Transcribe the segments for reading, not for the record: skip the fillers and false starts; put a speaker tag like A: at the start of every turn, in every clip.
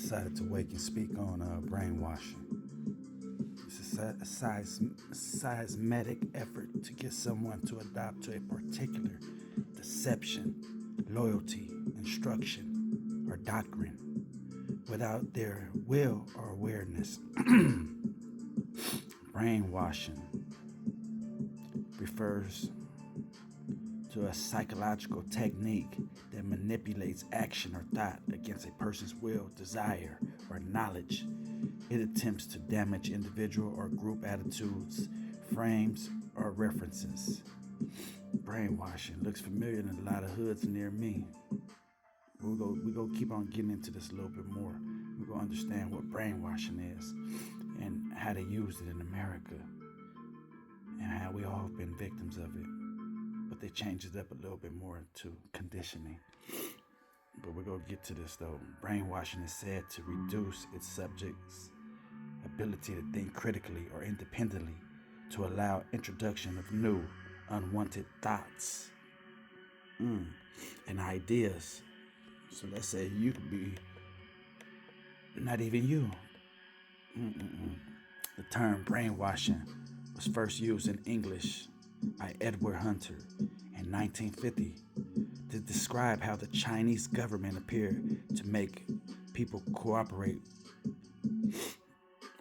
A: decided to wake and speak on brainwashing. It's a seismic effort to get someone to adopt to a particular deception, loyalty, instruction, or doctrine without their will or awareness. Brainwashing refers to a psychological technique that manipulates action or thought against a person's will, desire, or knowledge. It attempts to damage individual or group attitudes, frames, or references. Brainwashing looks familiar in a lot of hoods near me. We go keep on getting into this a little bit more. We're gonna understand what brainwashing is and how they use it in America and how we all have been victims of it. But they changed it up a little bit more to conditioning. But we're gonna get to this though. Brainwashing is said to reduce its subject's ability to think critically or independently, to allow introduction of new, unwanted thoughts and ideas. So let's say you could be not even you. The term brainwashing was first used in English by Edward Hunter in 1950 to describe how the Chinese government appeared to make people cooperate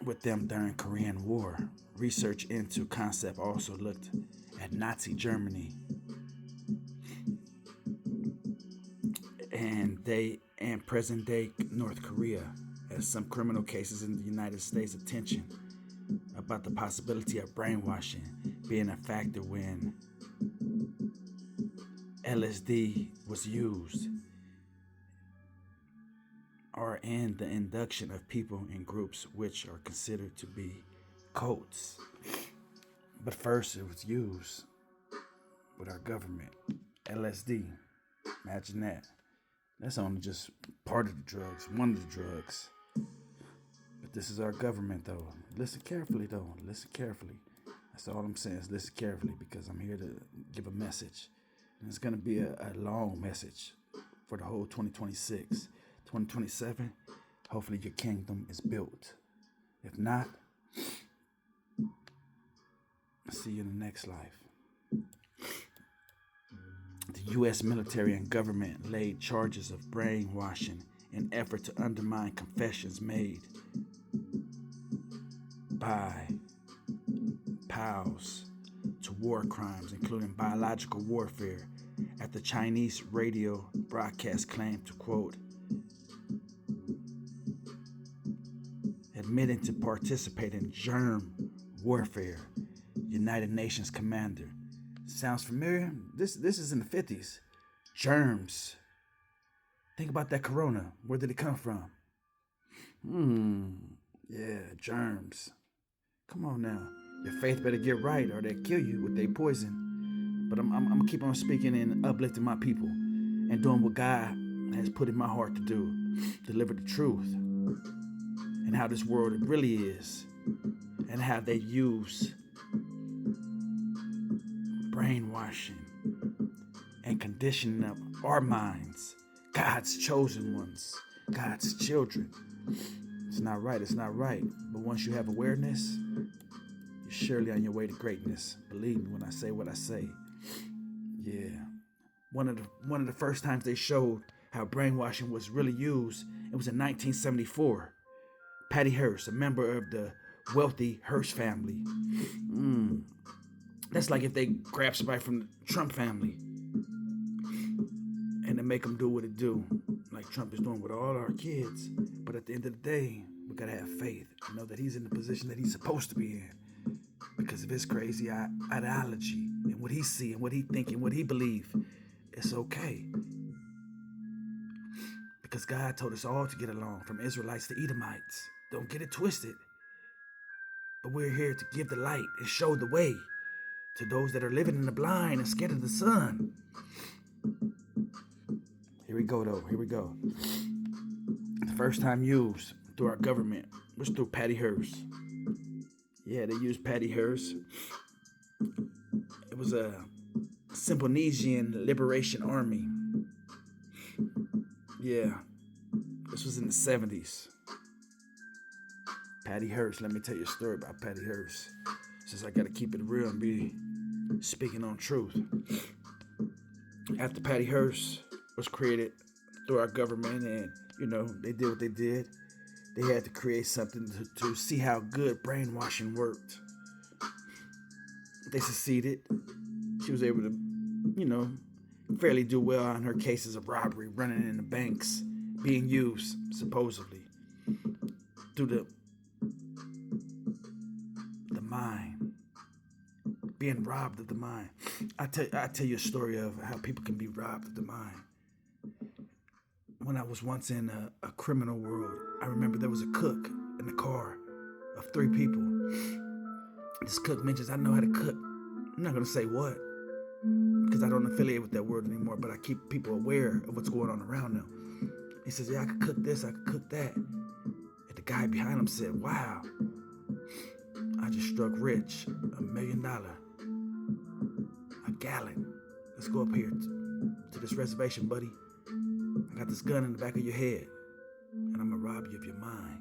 A: with them during Korean War. Research into concept also looked at Nazi Germany and present-day North Korea as some criminal cases in the United States. Attention about the possibility of brainwashing being a factor when LSD was used or in the induction of people in groups which are considered to be cults. But first it was used with our government. LSD. Imagine that. That's only just part of the drugs, one of the drugs. But this is our government though. Listen carefully though. Listen carefully. That's all I'm saying is listen carefully because I'm here to give a message. And it's going to be a long message for the whole 2026. 2027, hopefully your kingdom is built. If not, see you in the next life. The U.S. military and government laid charges of brainwashing in effort to undermine confessions made by POWs to war crimes, including biological warfare, at the Chinese radio broadcast claimed to, quote, admitting to participate in germ warfare, United Nations commander. Sounds familiar? This is in the 50s. Germs. Think about that corona. Where did it come from? Yeah, germs. Come on now. Your faith better get right or they kill you with their poison. But I'm gonna keep on speaking and uplifting my people and doing what God has put in my heart to do. Deliver the truth and how this world really is and how they use brainwashing and conditioning up our minds, God's chosen ones, God's children. It's not right. But once you have awareness, you're surely on your way to greatness. Believe me when I say what I say. Yeah. One of the first times they showed how brainwashing was really used, it was in 1974. Patty Hearst, a member of the wealthy Hearst family. That's like if they grab somebody from the Trump family and they make them do what it do, like Trump is doing with all our kids. But at the end of the day, we gotta have faith and know that he's in the position that he's supposed to be in because of his crazy ideology and what he see and what he think and what he believe. It's okay because God told us all to get along, from Israelites to Edomites. Don't get it twisted. But we're here to give the light and show the way to those that are living in the blind and scared of the sun. Here we go. The first time used through our government was through Patty Hearst. Yeah, they used Patty Hearst. It was a Symbionesian Liberation Army. Yeah, This was in the 70s. Patty Hearst. Let me tell you a story about Patty Hearst, since I gotta keep it real and be speaking on truth. After Patty Hearst was created through our government, and they did what they did, they had to create something to see how good brainwashing worked. They succeeded. She was able to, fairly do well on her cases of robbery, running in the banks, being used supposedly through the mind, being robbed of the mind. I tell you a story of how people can be robbed of the mind. When I was once in a criminal world, I remember there was a cook in the car of 3 people. This cook mentions, I know how to cook. I'm not going to say what, because I don't affiliate with that word anymore, but I keep people aware of what's going on around them. He says, yeah, I could cook this, I could cook that. And the guy behind him said, wow, I just struck rich, $1 million, a gallon. Let's go up here to this reservation, buddy. I got this gun in the back of your head, and I'm gonna rob you of your mind.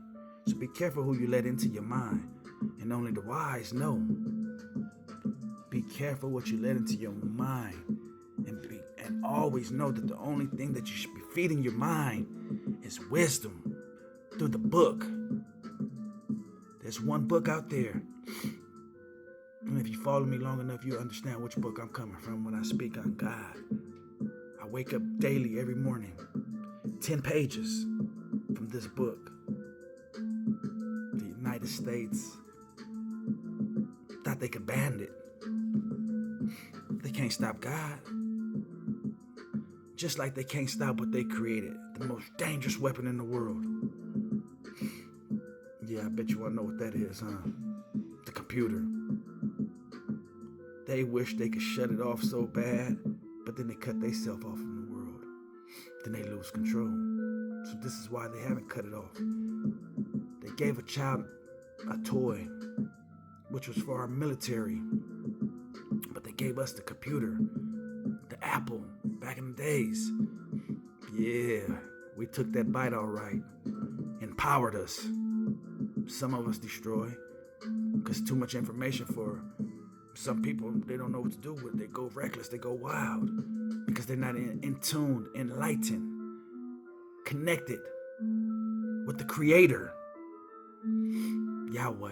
A: So be careful who you let into your mind, and only the wise know. Be careful what you let into your mind, and always know that the only thing that you should be feeding your mind is wisdom through the book. There's one book out there, and if you follow me long enough, you'll understand which book I'm coming from when I speak on God. I wake up daily, every morning, 10 pages from this book. The United States thought they could ban it. They can't stop God. Just like they can't stop what they created, the most dangerous weapon in the world. Yeah, I bet you want to know what that is, huh? The computer. They wish they could shut it off so bad, but then they cut themselves off from the world. Then they lose control. So this is why they haven't cut it off. They gave a child a toy, which was for our military, but they gave us the computer, the Apple, back in the days. Yeah, we took that bite all right. Empowered us. Some of us destroy, because too much information for some people. They don't know what to do with it. They go reckless, they go wild, because they're not in tune, enlightened, connected with the Creator, Yahweh.